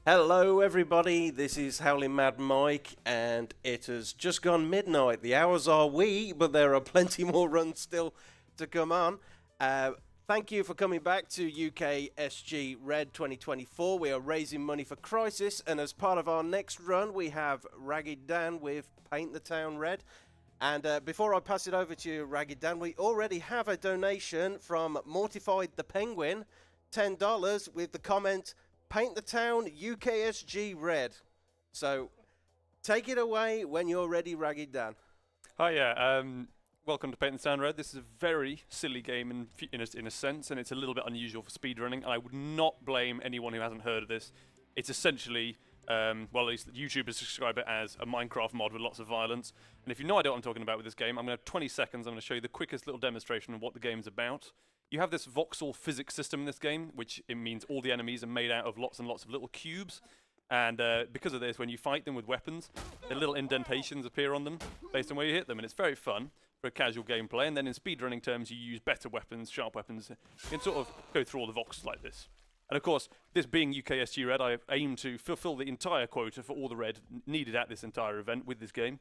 Hello everybody, this is Howling Mad Mike, and it has just gone midnight. The hours are wee, but there are plenty more runs still to come on. Thank you for coming back to UKSG Red 2024. We are raising money for Crisis, and as part of our next run, we have RaggedDan with Paint the Town Red. And before I pass it over to you, RaggedDan, we already have a donation from Mortified the Penguin, $10 with the comment, Paint the Town UKSG Red. So take it away when you're ready, RaggedDan. Hi, yeah. Welcome to Paint the Town Red. This is a very silly game in a sense, and it's a little bit unusual for speedrunning. I would not blame anyone who hasn't heard of this. It's essentially, well, at least YouTubers describe it as a Minecraft mod with lots of violence. And if you have no idea what I'm talking about with this game, I'm going to have 20 seconds. I'm going to show you the quickest little demonstration of what the game's about. You have this voxel physics system in this game, which it means all the enemies are made out of lots and lots of little cubes. And because of this, when you fight them with weapons, the little indentations appear on them based on where you hit them. And it's very fun for a casual gameplay. And then in speedrunning terms, you use better weapons, sharp weapons. You can sort of go through all the voxels like this. And of course, this being UKSG Red, I aim to fulfill the entire quota for all the red needed at this entire event with this game,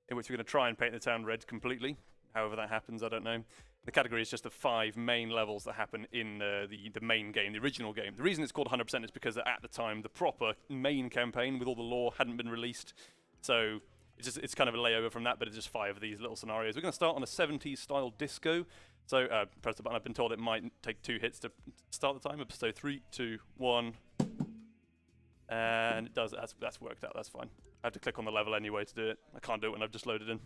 in which we're going to try and paint the town red completely. However that happens, I don't know. The category is just the 5 main levels that happen in the main game, the original game. The reason it's called 100% is because at the time, the proper main campaign with all the lore hadn't been released. So it's kind of a layover from that, but it's just 5 of these little scenarios. We're going to start on a 70s style disco. So press the button. I've been told it might take 2 hits to start the timer. So 3, 2, 1. And it does. That's worked out. That's fine. I have to click on the level anyway to do it. I can't do it when I've just loaded in.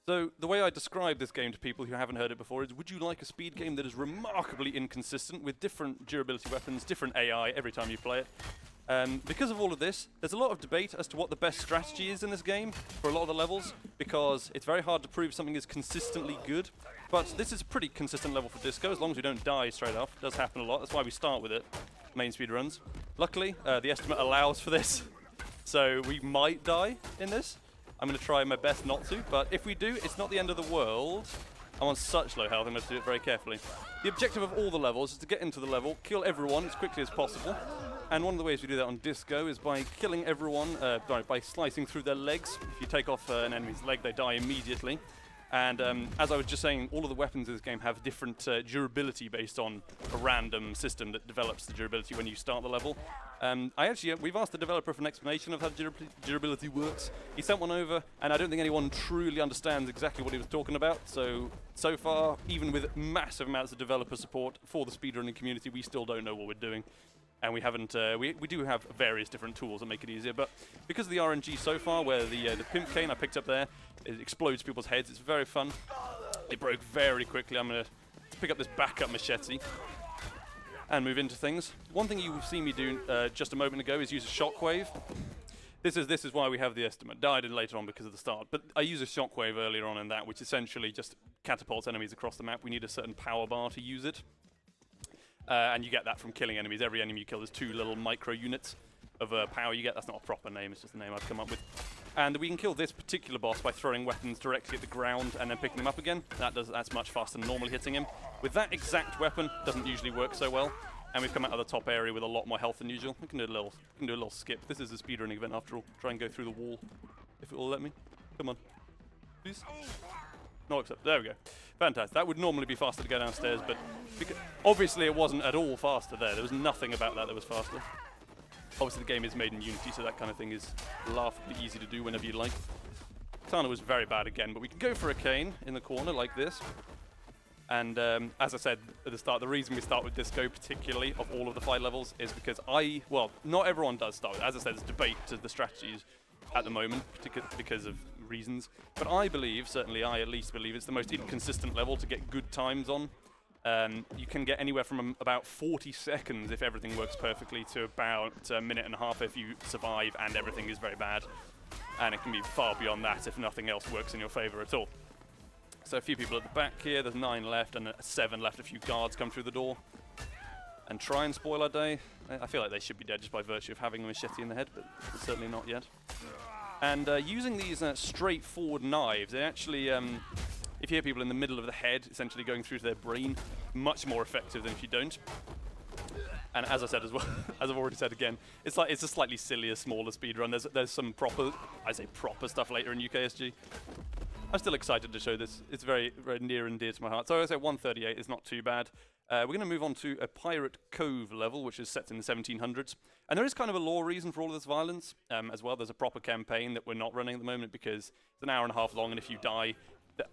So the way I describe this game to people who haven't heard it before is, would you like a speed game that is remarkably inconsistent with different durability weapons, different AI every time you play it? Because of all of this, there's a lot of debate as to what the best strategy is in this game for a lot of the levels, because it's very hard to prove something is consistently good. But this is a pretty consistent level for Disco, as long as we don't die straight off. It does happen a lot, that's why we start with it, main speed runs. Luckily, the estimate allows for this, so we might die in this. I'm going to try my best not to, but if we do, it's not the end of the world. I'm on such low health, I'm going to do it very carefully. The objective of all the levels is to get into the level, kill everyone as quickly as possible. And one of the ways we do that on Disco is by killing everyone, by slicing through their legs. If you take off an enemy's leg, they die immediately. And as I was just saying, all of the weapons in this game have different durability based on a random system that develops the durability when you start the level. We've asked the developer for an explanation of how durability works. He sent one over, and I don't think anyone truly understands exactly what he was talking about. So far, even with massive amounts of developer support for the speedrunning community, we still don't know what we're doing. And we haven't, we do have various different tools that make it easier, but because of the RNG so far, where the pimp cane I picked up there, it explodes people's heads, it's very fun. It broke very quickly. I'm going to pick up this backup machete and move into things. One thing you've seen me do just a moment ago is use a shockwave. This is why we have the estimate. I did later on because of the start, but I use a shockwave earlier on in that, which essentially just catapults enemies across the map. We need a certain power bar to use it. And you get that from killing enemies. Every enemy you kill, there's 2 little micro units of power you get. That's not a proper name, it's just the name I've come up with. And we can kill this particular boss by throwing weapons directly at the ground and then picking them up again. That's much faster than normally hitting him. With that exact weapon, doesn't usually work so well. And we've come out of the top area with a lot more health than usual. We can do a little skip. This is a speedrunning event after all. Try and go through the wall, if it will let me. Come on, please. No, except there we go. Fantastic. That would normally be faster to go downstairs, but obviously it wasn't at all faster there. There was nothing about that was faster. Obviously the game is made in Unity, so that kind of thing is laughably easy to do whenever you like. Katana was very bad again, but we can go for a cane in the corner like this. And as I said at the start, the reason we start with Disco particularly of all of the 5 levels is because not everyone does start with it. As I said, there's debate to the strategies at the moment, because of reasons. But I believe, certainly I at least believe, it's the most inconsistent level to get good times on. You can get anywhere from about 40 seconds if everything works perfectly to about a minute and a half if you survive and everything is very bad. And it can be far beyond that if nothing else works in your favor at all. So a few people at the back here, there's 9 left and 7 left, a few guards come through the door. And try and spoil our day. I feel like they should be dead just by virtue of having a machete in the head, but certainly not yet. And using these straightforward knives, they actually, if you hear people in the middle of the head, essentially going through to their brain, much more effective than if you don't. And as I said as well, as I've already said again, it's a slightly sillier, smaller speedrun. There's some proper, I say proper stuff later in UKSG. I'm still excited to show this. It's very, very near and dear to my heart. So I say 138 is not too bad. We're going to move on to a Pirate Cove level, which is set in the 1700s. And there is kind of a lore reason for all of this violence as well. There's a proper campaign that we're not running at the moment because it's an hour and a half long, and if you die,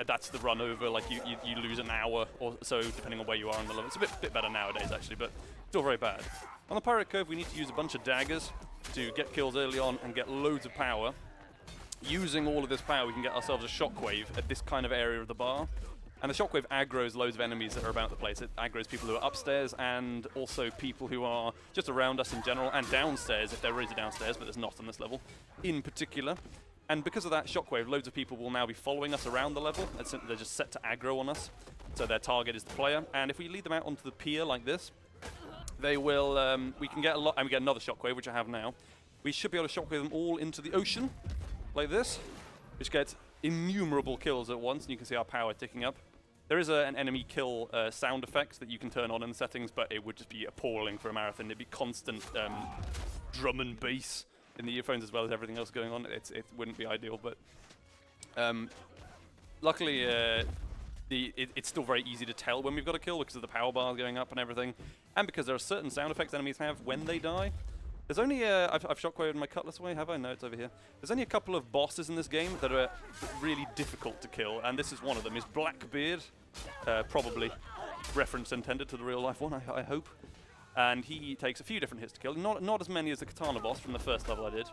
that's the run over. Like you lose an hour or so, depending on where you are on the level. It's a bit better nowadays, actually, but still very bad. On the Pirate Cove, we need to use a bunch of daggers to get kills early on and get loads of power. Using all of this power, we can get ourselves a shockwave at this kind of area of the bar. And the shockwave aggroes loads of enemies that are about the place. It aggroes people who are upstairs and also people who are just around us in general, and downstairs, if there is a downstairs, but there's not on this level in particular. And because of that shockwave, loads of people will now be following us around the level. They're just set to aggro on us, so their target is the player. And if we lead them out onto the pier like this, they will. We can get a lot, and we get another shockwave, which I have now. We should be able to shockwave them all into the ocean, like this, which gets innumerable kills at once, and you can see our power ticking up. There is an enemy kill sound effect that you can turn on in the settings, but it would just be appalling for a marathon. It'd be constant drum and bass in the earphones as well as everything else going on. It wouldn't be ideal, but luckily it's still very easy to tell when we've got a kill because of the power bars going up and everything, and because there are certain sound effects enemies have when they die. There's only, I've shockwaved my cutlass away, have I? No, it's over here. There's only a couple of bosses in this game that are really difficult to kill, and this is one of them, is Blackbeard. Probably reference intended to the real life one, I hope. And he takes a few different hits to kill. Not as many as the katana boss from the first level I did,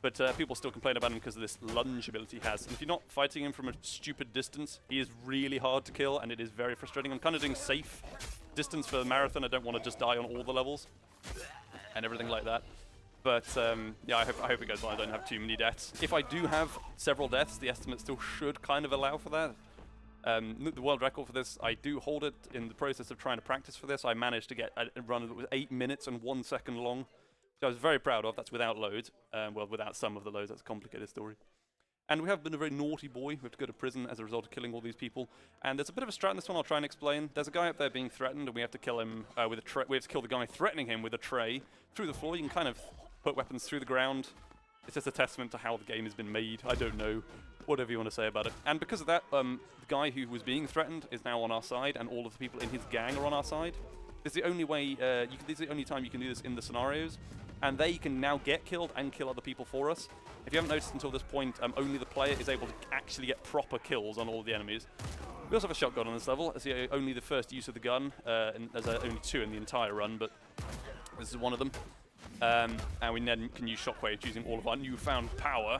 but people still complain about him because of this lunge ability he has. And if you're not fighting him from a stupid distance, he is really hard to kill, and it is very frustrating. I'm kind of doing safe distance for the marathon. I don't want to just die on all the levels and everything like that. But yeah, I hope it goes well. I don't have too many deaths. If I do have several deaths, the estimate still should kind of allow for that. The world record for this, I do hold it in the process of trying to practice for this. I managed to get a run that was 8 minutes and 1 second long, which I was very proud of. That's without loads. Well, without some of the loads. That's a complicated story. And we have been a very naughty boy. We have to go to prison as a result of killing all these people. And there's a bit of a strat in this one I'll try and explain. There's a guy up there being threatened, and we have to kill him with a tray. We have to kill the guy threatening him with a tray through the floor. You can kind of put weapons through the ground. It's just a testament to how the game has been made. I don't know. Whatever you want to say about it. And because of that, the guy who was being threatened is now on our side, and all of the people in his gang are on our side. It's the only way, this is the only time you can do this in the scenarios. And they can now get killed and kill other people for us. If you haven't noticed until this point, only the player is able to actually get proper kills on all of the enemies. We also have a shotgun on this level. It's only the first use of the gun, and there's only 2 in the entire run, but this is one of them. And we then can use shockwaves using all of our newfound power.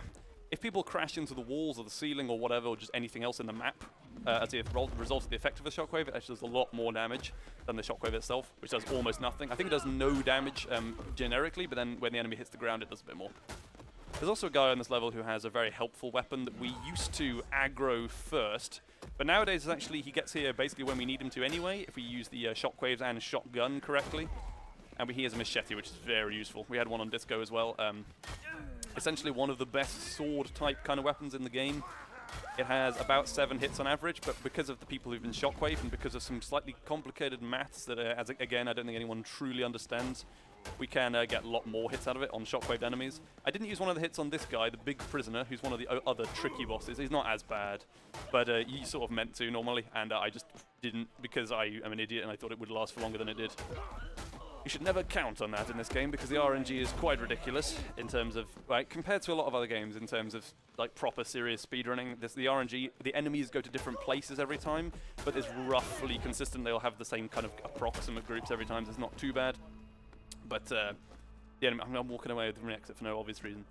If people crash into the walls or the ceiling or whatever, or just anything else in the map, as a result of the effect of a shockwave, it actually does a lot more damage than the shockwave itself, which does almost nothing. I think it does no damage generically, but then when the enemy hits the ground, it does a bit more. There's also a guy on this level who has a very helpful weapon that we used to aggro first, but nowadays actually he gets here basically when we need him to anyway, if we use the shockwaves and shotgun correctly. And he has a machete, which is very useful. We had one on Disco as well. Essentially one of the best sword-type kind of weapons in the game. It has about 7 hits on average, but because of the people who've been shockwaved and because of some slightly complicated maths that, again, I don't think anyone truly understands, we can get a lot more hits out of it on shockwaved enemies. I didn't use one of the hits on this guy, the big prisoner, who's one of the other tricky bosses. He's not as bad, but you sort of meant to normally, and I just didn't because I am an idiot and I thought it would last for longer than it did. You should never count on that in this game because the RNG is quite ridiculous in terms of, like, compared to a lot of other games in terms of, like, proper serious speedrunning. The RNG, the enemies go to different places every time, but it's roughly consistent. They'll have the same kind of approximate groups every time, so it's not too bad. But the enemy, I'm walking away from the exit for no obvious reason.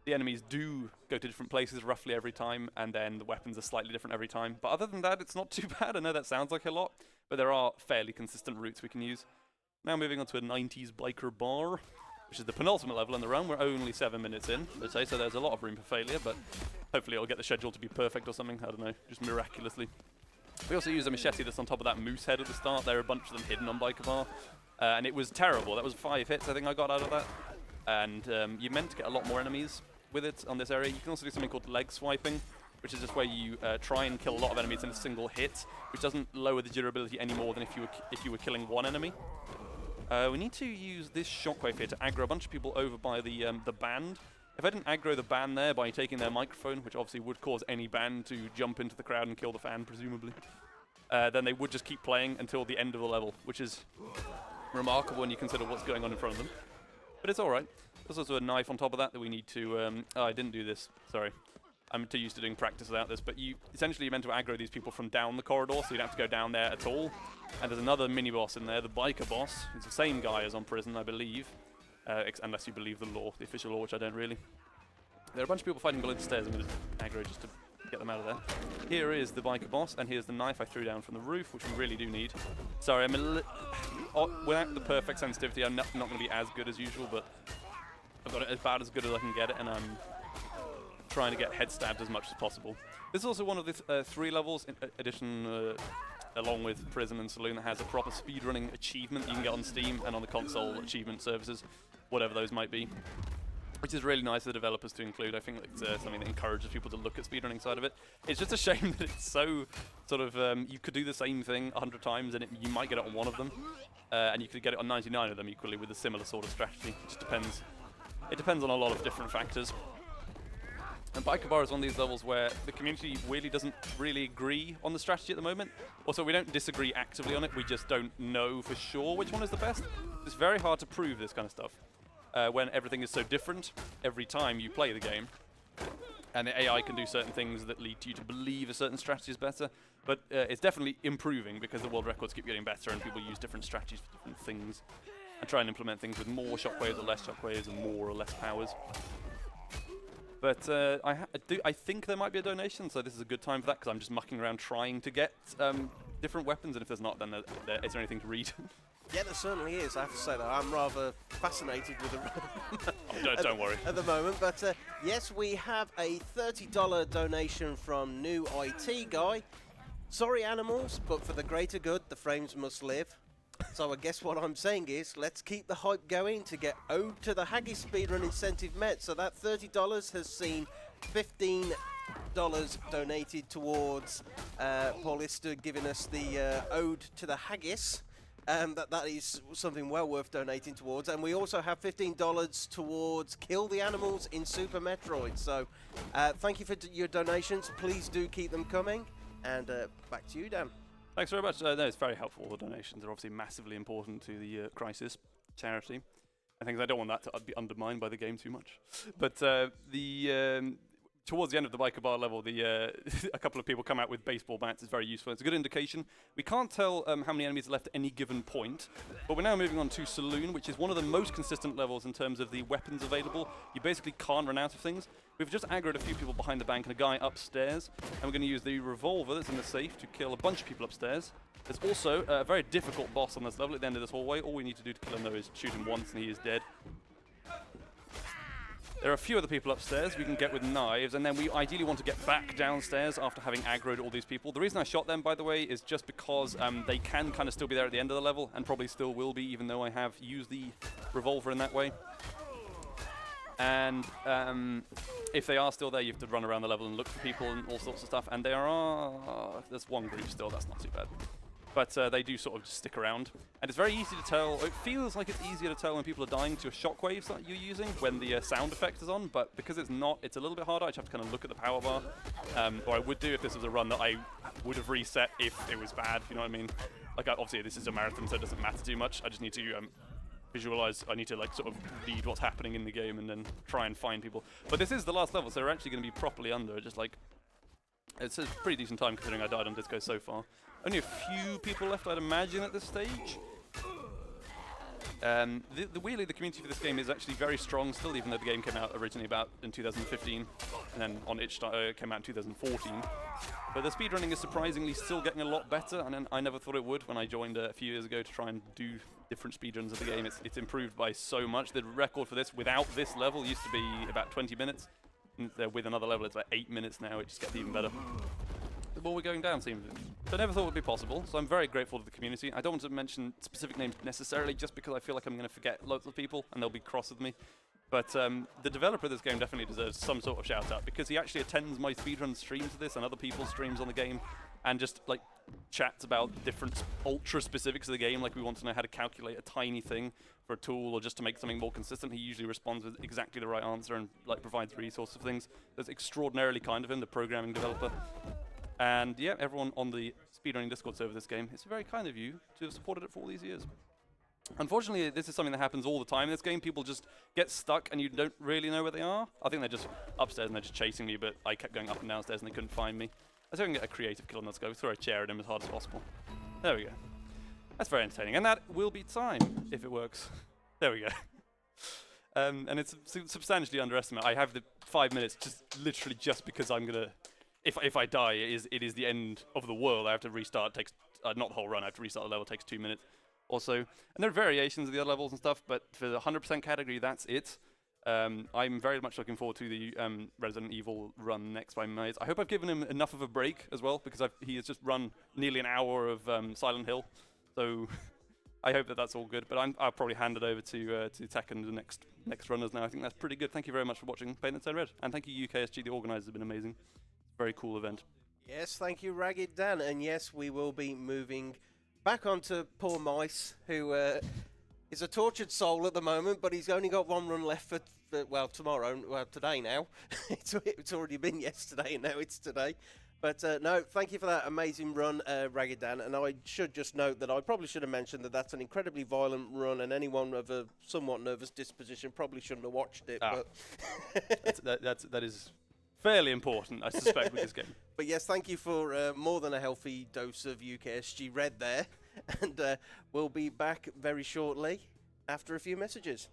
The enemies do go to different places roughly every time, and then the weapons are slightly different every time. But other than that, it's not too bad. I know that sounds like a lot, but there are fairly consistent routes we can use. Now moving on to a 90s biker bar, which is the penultimate level in the run. We're only 7 minutes in, let's say, so there's a lot of room for failure, but hopefully it'll get the schedule to be perfect or something. I don't know, just miraculously. We also use a machete that's on top of that moose head at the start. There are a bunch of them hidden on biker bar, and it was terrible. That was 5 hits, I think I got out of that. And you're meant to get a lot more enemies with it on this area. You can also do something called leg swiping, which is just where you try and kill a lot of enemies in a single hit, which doesn't lower the durability any more than if you were killing one enemy. We need to use this shockwave here to aggro a bunch of people over by the band. If I didn't aggro the band there by taking their microphone, which obviously would cause any band to jump into the crowd and kill the fan, presumably, then they would just keep playing until the end of the level, which is remarkable when you consider what's going on in front of them. But it's all right. There's also a knife on top of that we need to... oh, I didn't do this. Sorry. I'm too used to doing practice without this, but essentially you're meant to aggro these people from down the corridor, so you don't have to go down there at all. And there's another mini-boss in there, the biker boss. It's the same guy as on Prison, I believe. Unless you believe the law, the official law, which I don't really. There are a bunch of people fighting below the stairs. I'm going to aggro just to get them out of there. Here is the biker boss, and here's the knife I threw down from the roof, which we really do need. Sorry, I'm without the perfect sensitivity, I'm not going to be as good as usual, but I've got it about as good as I can get it, and I'm trying to get head stabbed as much as possible. This is also one of the 3 levels in addition, along with Prison and Saloon, that has a proper speedrunning achievement you can get on Steam and on the console achievement services, whatever those might be, which is really nice for the developers to include. I think it's something that encourages people to look at speedrunning side of it. It's just a shame that it's so sort of, you could do the same thing 100 times and you might get it on one of them, and you could get it on 99 of them equally with a similar sort of strategy. It just depends. It depends on a lot of different factors. And Biker Bar is one of these levels where the community doesn't really agree on the strategy at the moment. Also, we don't disagree actively on it, we just don't know for sure which one is the best. It's very hard to prove this kind of stuff when everything is so different every time you play the game. And the AI can do certain things that lead you to believe a certain strategy is better. But it's definitely improving because the world records keep getting better and people use different strategies for different things. And try and implement things with more shockwaves or less shockwaves and more or less powers. But I think there might be a donation, so this is a good time for that, because I'm just mucking around trying to get different weapons, and if there's not, then is there anything to read? Yeah, there certainly is. I have to say that I'm rather fascinated with the don't worry. At the moment, but yes, we have a $30 donation from New IT Guy. Sorry, animals, but for the greater good, the frames must live. So I guess what I'm saying is, let's keep the hype going to get Ode to the Haggis speedrun incentive met. So that $30 has seen $15 donated towards Paul Lister giving us the Ode to the Haggis. That is something well worth donating towards. And we also have $15 towards Kill the Animals in Super Metroid. So thank you for your donations. Please do keep them coming. And back to you, Dan. Thanks very much. No, it's very helpful. The donations are obviously massively important to the Crisis charity. I think I don't want that to be undermined by the game too much. But towards the end of the Biker Bar level, a couple of people come out with baseball bats. It's very useful. It's a good indication. We can't tell how many enemies are left at any given point, but we're now moving on to Saloon, which is one of the most consistent levels in terms of the weapons available. You basically can't run out of things. We've just aggroed a few people behind the bank and a guy upstairs, and we're going to use the revolver that's in the safe to kill a bunch of people upstairs. There's also a very difficult boss on this level at the end of this hallway. All we need to do to kill him, though, is shoot him once and he is dead. There are a few other people upstairs we can get with knives, and then we ideally want to get back downstairs after having aggroed all these people. The reason I shot them, by the way, is just because they can kind of still be there at the end of the level, and probably still will be, even though I have used the revolver in that way. And if they are still there, you have to run around the level and look for people and all sorts of stuff. And there's one group still, that's not too bad. But they do sort of just stick around. And it's very easy to tell, it feels like it's easier to tell when people are dying to a shockwaves that you're using when the sound effect is on, but because it's not, it's a little bit harder. I just have to kind of look at the power bar. Or I would do if this was a run that I would have reset if it was bad, you know what I mean? Like, obviously this is a marathon, so it doesn't matter too much. I just need to visualize, I need to like sort of read what's happening in the game and then try and find people. But this is the last level, so we're actually going to be properly under, just like, it's a pretty decent time considering I died on Disco so far. Only a few people left, I'd imagine, at this stage. Weirdly, the community for this game is actually very strong still, even though the game came out originally about in 2015, and then on itch came out in 2014. But the speedrunning is surprisingly still getting a lot better, and I never thought it would when I joined a few years ago to try and do different speedruns of the game. It's improved by so much. The record for this, without this level, used to be about 20 minutes. And with another level, it's about 8 minutes now. It just gets even better. The more we're going down, seems. So I never thought it would be possible, so I'm very grateful to the community. I don't want to mention specific names necessarily, just because I feel like I'm going to forget loads of people, and they'll be cross with me. But the developer of this game definitely deserves some sort of shout-out, because he actually attends my speedrun streams of this and other people's streams on the game, and just like chats about different ultra specifics of the game, like we want to know how to calculate a tiny thing for a tool or just to make something more consistent, he usually responds with exactly the right answer and like provides resources for things. That's extraordinarily kind of him, the programming developer. And yeah, everyone on the speedrunning Discord server this game, it's very kind of you to have supported it for all these years. Unfortunately, this is something that happens all the time in this game. People just get stuck and you don't really know where they are. I think they're just upstairs and they're just chasing me, but I kept going up and downstairs and they couldn't find me. I think I can get a creative kill on this guy. Throw a chair at him as hard as possible. There we go. That's very entertaining. And that will be time, if it works. There we go. And it's substantially underestimated. I have the 5 minutes literally just because I'm going to... If I die, it is the end of the world. I have to restart. It takes, not the whole run. I have to restart the level. It takes 2 minutes. Also, and there are variations of the other levels and stuff, but for the 100% category, that's it. I'm very much looking forward to the Resident Evil run next by Maze. I hope I've given him enough of a break as well, because he has just run nearly an hour of Silent Hill, so I hope that that's all good. But I'll probably hand it over to Tech and the next runners now. I think that's pretty good. Thank you very much for watching Paint and Turn Red, and thank you UKSG. The organisers have been amazing. Very cool event. Yes, thank you RaggedDan, and yes, we will be moving back onto poor Mice, who is a tortured soul at the moment, but he's only got one run left for well, tomorrow, well, today now. It's already been yesterday, and now it's today. But no, thank you for that amazing run, RaggedDan. And I should just note that I probably should have mentioned that that's an incredibly violent run, and anyone of a somewhat nervous disposition probably shouldn't have watched it. But that is fairly important, I suspect, with this game. But yes, thank you for more than a healthy dose of UKSG Red there. And we'll be back very shortly after a few messages.